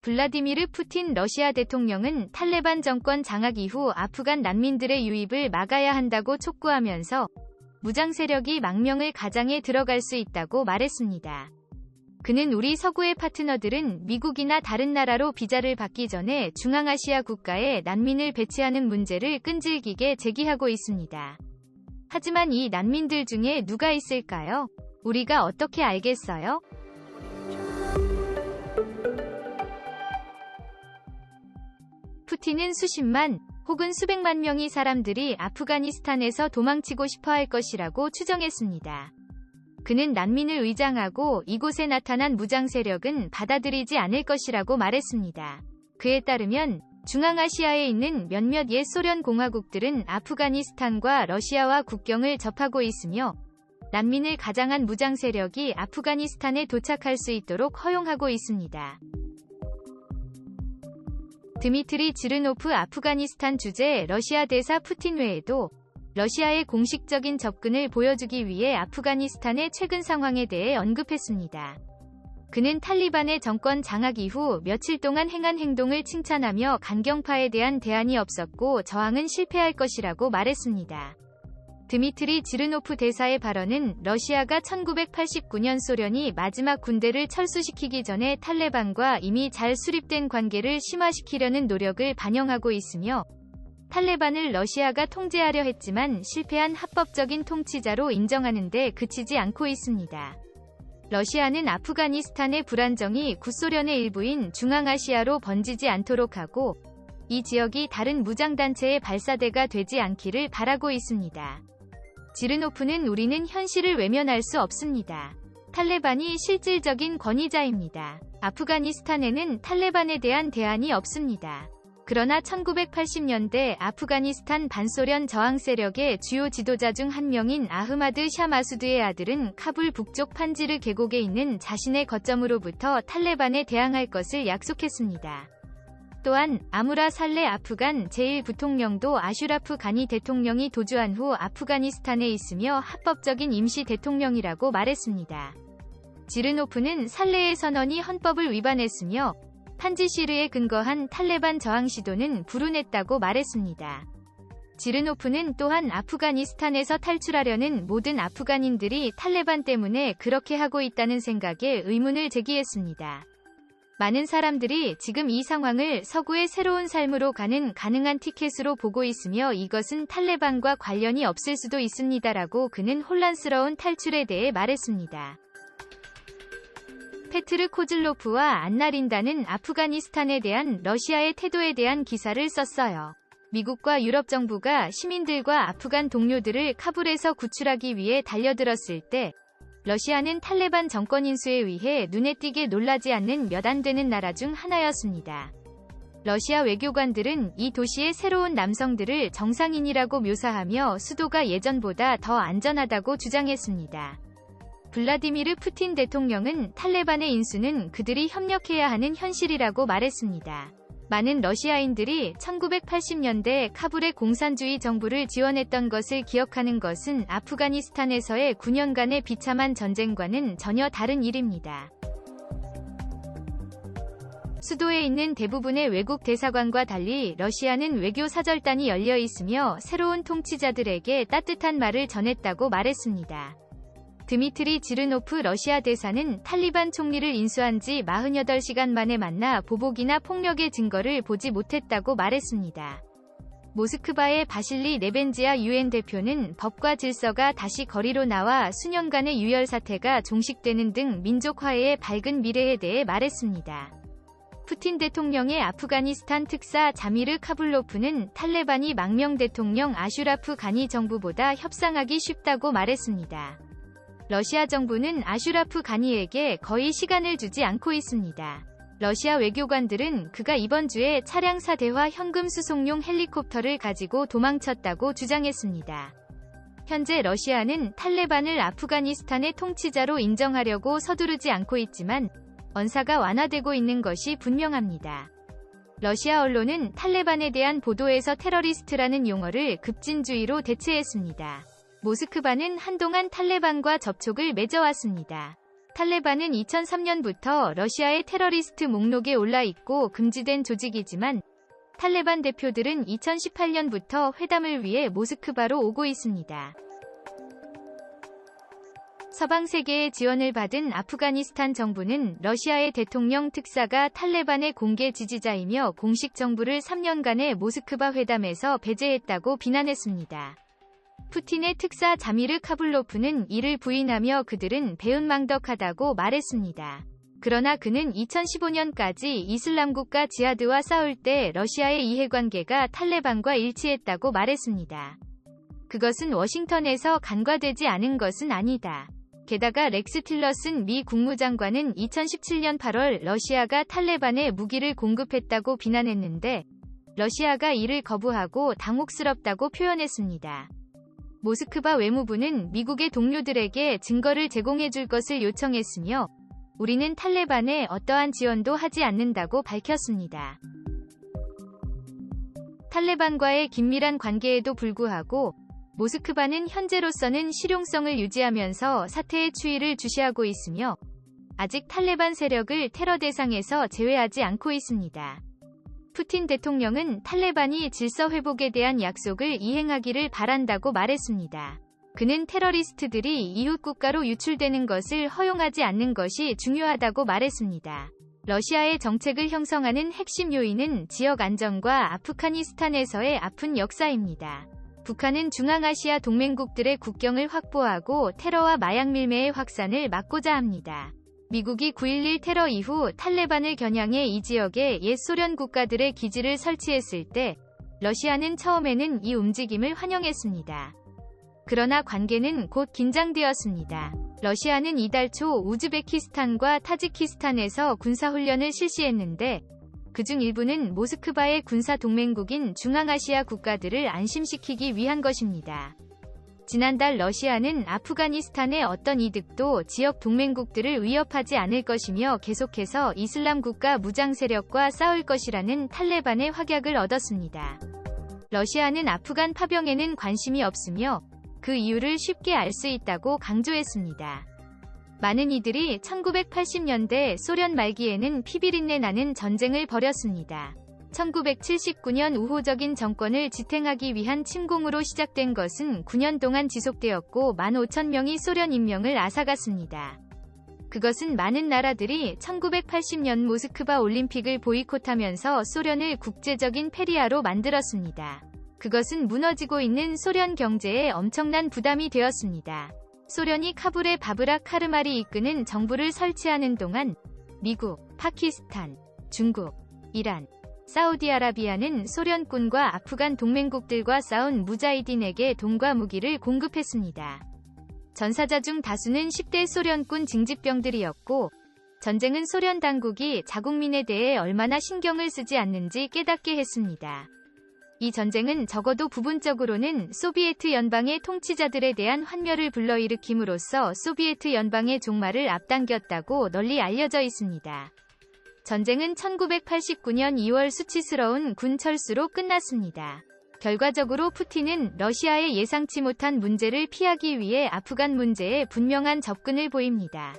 블라디미르 푸틴 러시아 대통령은 탈레반 정권 장악 이후 아프간 난민들의 유입을 막아야 한다고 촉구하면서 무장 세력이 망명을 가장에 들어갈 수 있다고 말했습니다. 그는 우리 서구의 파트너들은 미국이나 다른 나라로 비자를 받기 전에 중앙아시아 국가에 난민을 배치하는 문제를 끈질기게 제기하고 있습니다. 하지만 이 난민들 중에 누가 있을까요? 우리가 어떻게 알겠어요? 푸틴은 수십만 혹은 수백만 명의 사람들이 아프가니스탄에서 도망치고 싶어 할 것이라고 추정했습니다. 그는 난민을 의장하고 이곳에 나타난 무장 세력은 받아들이지 않을 것이라고 말했습니다. 그에 따르면 중앙아시아에 있는 몇몇 옛 소련 공화국들은 아프가니스탄과 러시아와 국경을 접하고 있으며 난민을 가장한 무장 세력이 아프가니스탄에 도착할 수 있도록 허용하고 있습니다. 드미트리 지르노프 아프가니스탄 주재 러시아 대사 푸틴 외에도 러시아의 공식적인 접근을 보여주기 위해 아프가니스탄의 최근 상황에 대해 언급했습니다. 그는 탈리반의 정권 장악 이후 며칠 동안 행한 행동을 칭찬하며 강경파에 대한 대안이 없었고 저항은 실패할 것이라고 말했습니다. 드미트리 지르노프 대사의 발언은 러시아가 1989년 소련이 마지막 군대를 철수시키기 전에 탈레반과 이미 잘 수립된 관계를 심화시키려는 노력을 반영하고 있으며 탈레반을 러시아가 통제하려 했지만 실패한 합법적인 통치자로 인정하는 데 그치지 않고 있습니다. 러시아는 아프가니스탄의 불안정이 구소련의 일부인 중앙아시아로 번지지 않도록 하고 이 지역이 다른 무장단체의 발사대가 되지 않기를 바라고 있습니다. 지르노프는 우리는 현실을 외면할 수 없습니다. 탈레반이 실질적인 권위자입니다. 아프가니스탄에는 탈레반에 대한 대안이 없습니다. 그러나 1980년대 아프가니스탄 반소련 저항 세력의 주요 지도자 중 한 명인 아흐마드 샤 마수드의 아들은 카불 북쪽 판지르 계곡에 있는 자신의 거점으로부터 탈레반에 대항할 것을 약속했습니다. 또한 아무라 살레 아프간 제1부통령도 아슈라프 가니 대통령이 도주한 후 아프가니스탄에 있으며 합법적인 임시 대통령이라고 말했습니다. 지르노프는 살레의 선언이 헌법을 위반했으며 판지시르에 근거한 탈레반 저항 시도는 불운했다고 말했습니다. 지르노프는 또한 아프가니스탄에서 탈출하려는 모든 아프간인들이 탈레반 때문에 그렇게 하고 있다는 생각에 의문을 제기했습니다. 많은 사람들이 지금 이 상황을 서구의 새로운 삶으로 가는 가능한 티켓으로 보고 있으며 이것은 탈레반과 관련이 없을 수도 있습니다라고 그는 혼란스러운 탈출에 대해 말했습니다. 페트르 코즐로프와 안나 린다는 아프가니스탄에 대한 러시아의 태도에 대한 기사를 썼어요. 미국과 유럽 정부가 시민들과 아프간 동료들을 카불에서 구출하기 위해 달려들었을 때 러시아는 탈레반 정권 인수에 의해 눈에 띄게 놀라지 않는 몇 안 되는 나라 중 하나였습니다. 러시아 외교관들은 이 도시의 새로운 남성들을 정상인이라고 묘사하며 수도가 예전보다 더 안전하다고 주장했습니다. 블라디미르 푸틴 대통령은 탈레반의 인수는 그들이 협력해야 하는 현실이라고 말했습니다. 많은 러시아인들이 1980년대 카불의 공산주의 정부를 지원했던 것을 기억하는 것은 아프가니스탄에서의 9년간의 비참한 전쟁과는 전혀 다른 일입니다. 수도에 있는 대부분의 외국 대사관과 달리 러시아는 외교 사절단이 열려 있으며 새로운 통치자들에게 따뜻한 말을 전했다고 말했습니다. 드미트리 지르노프 러시아 대사는 탈리반 총리를 인수한 지 48시간 만에 만나 보복이나 폭력의 증거를 보지 못했다고 말했습니다. 모스크바의 바실리 네벤지아 유엔 대표는 법과 질서가 다시 거리로 나와 수년간의 유혈 사태가 종식되는 등 민족 화해의 밝은 미래에 대해 말했습니다. 푸틴 대통령의 아프가니스탄 특사 자미르 카불로프는 탈레반이 망명 대통령 아슈라프 가니 정부보다 협상하기 쉽다고 말했습니다. 러시아 정부는 아슈라프 가니에게 거의 시간을 주지 않고 있습니다. 러시아 외교관들은 그가 이번 주에 차량 4대와 현금 수송용 헬리콥터를 가지고 도망쳤다고 주장했습니다. 현재 러시아는 탈레반을 아프가니스탄의 통치자로 인정하려고 서두르지 않고 있지만 언사가 완화되고 있는 것이 분명합니다. 러시아 언론은 탈레반에 대한 보도에서 테러리스트라는 용어를 급진주의로 대체했습니다. 모스크바는 한동안 탈레반과 접촉을 맺어왔습니다. 탈레반은 2003년부터 러시아의 테러리스트 목록에 올라 있고 금지된 조직이지만 탈레반 대표들은 2018년부터 회담을 위해 모스크바로 오고 있습니다. 서방 세계의 지원을 받은 아프가니스탄 정부는 러시아의 대통령 특사가 탈레반의 공개 지지자이며 공식 정부를 3년간의 모스크바 회담에서 배제했다고 비난했습니다. 푸틴의 특사 자미르 카불로프는 이를 부인하며 그들은 배은망덕하다고 말했습니다. 그러나 그는 2015년까지 이슬람국가 지하드와 싸울 때 러시아의 이해관계가 탈레반과 일치했다고 말했습니다. 그것은 워싱턴에서 간과되지 않은 것은 아니다. 게다가 렉스 틸러슨 미 국무장관은 2017년 8월 러시아가 탈레반에 무기를 공급했다고 비난했는데 러시아가 이를 거부하고 당혹스럽다고 표현했습니다. 모스크바 외무부는 미국의 동료들에게 증거를 제공해줄 것을 요청했으며 우리는 탈레반에 어떠한 지원도 하지 않는다고 밝혔습니다. 탈레반과의 긴밀한 관계에도 불구하고 모스크바는 현재로서는 실용성을 유지하면서 사태의 추이를 주시하고 있으며 아직 탈레반 세력을 테러 대상에서 제외하지 않고 있습니다. 푸틴 대통령은 탈레반이 질서 회복에 대한 약속을 이행하기를 바란다고 말했습니다. 그는 테러리스트들이 이웃 국가로 유출되는 것을 허용하지 않는 것이 중요하다고 말했습니다. 러시아의 정책을 형성하는 핵심 요인은 지역 안정과 아프가니스탄에서의 아픈 역사입니다. 북한은 중앙아시아 동맹국들의 국경을 확보하고 테러와 마약 밀매의 확산을 막고자 합니다. 미국이 9.11 테러 이후 탈레반을 겨냥해 이 지역에 옛 소련 국가들의 기지를 설치했을 때 러시아는 처음에는 이 움직임을 환영했습니다. 그러나 관계는 곧 긴장되었습니다. 러시아는 이달 초 우즈베키스탄과 타지키스탄에서 군사훈련을 실시했는데 그중 일부는 모스크바의 군사동맹국인 중앙아시아 국가들을 안심시키기 위한 것입니다. 지난달 러시아는 아프가니스탄의 어떤 이득도 지역 동맹국들을 위협하지 않을 것이며 계속해서 이슬람 국가 무장 세력과 싸울 것이라는 탈레반의 확약을 얻었습니다. 러시아는 아프간 파병에는 관심이 없으며 그 이유를 쉽게 알 수 있다고 강조했습니다. 많은 이들이 1980년대 소련 말기에는 피비린내 나는 전쟁을 벌였습니다. 1979년 우호적인 정권을 지탱하기 위한 침공으로 시작된 것은 9년 동안 지속되었고 15,000명이 소련 인명을 앗아갔습니다. 그것은 많은 나라들이 1980년 모스크바 올림픽을 보이콧하면서 소련을 국제적인 패리아로 만들었습니다. 그것은 무너지고 있는 소련 경제에 엄청난 부담이 되었습니다. 소련이 카불의 바브라 카르말이 이끄는 정부를 설치하는 동안 미국, 파키스탄, 중국, 이란, 사우디아라비아는 소련군과 아프간 동맹국들과 싸운 무자히딘에게 돈과 무기를 공급했습니다. 전사자 중 다수는 10대 소련군 징집병들이었고 전쟁은 소련 당국이 자국민에 대해 얼마나 신경을 쓰지 않는지 깨닫게 했습니다. 이 전쟁은 적어도 부분적으로는 소비에트 연방의 통치자들에 대한 환멸을 불러일으킴으로써 소비에트 연방의 종말을 앞당겼다고 널리 알려져 있습니다. 전쟁은 1989년 2월 수치스러운 군 철수로 끝났습니다. 결과적으로 푸틴은 러시아의 예상치 못한 문제를 피하기 위해 아프간 문제에 분명한 접근을 보입니다.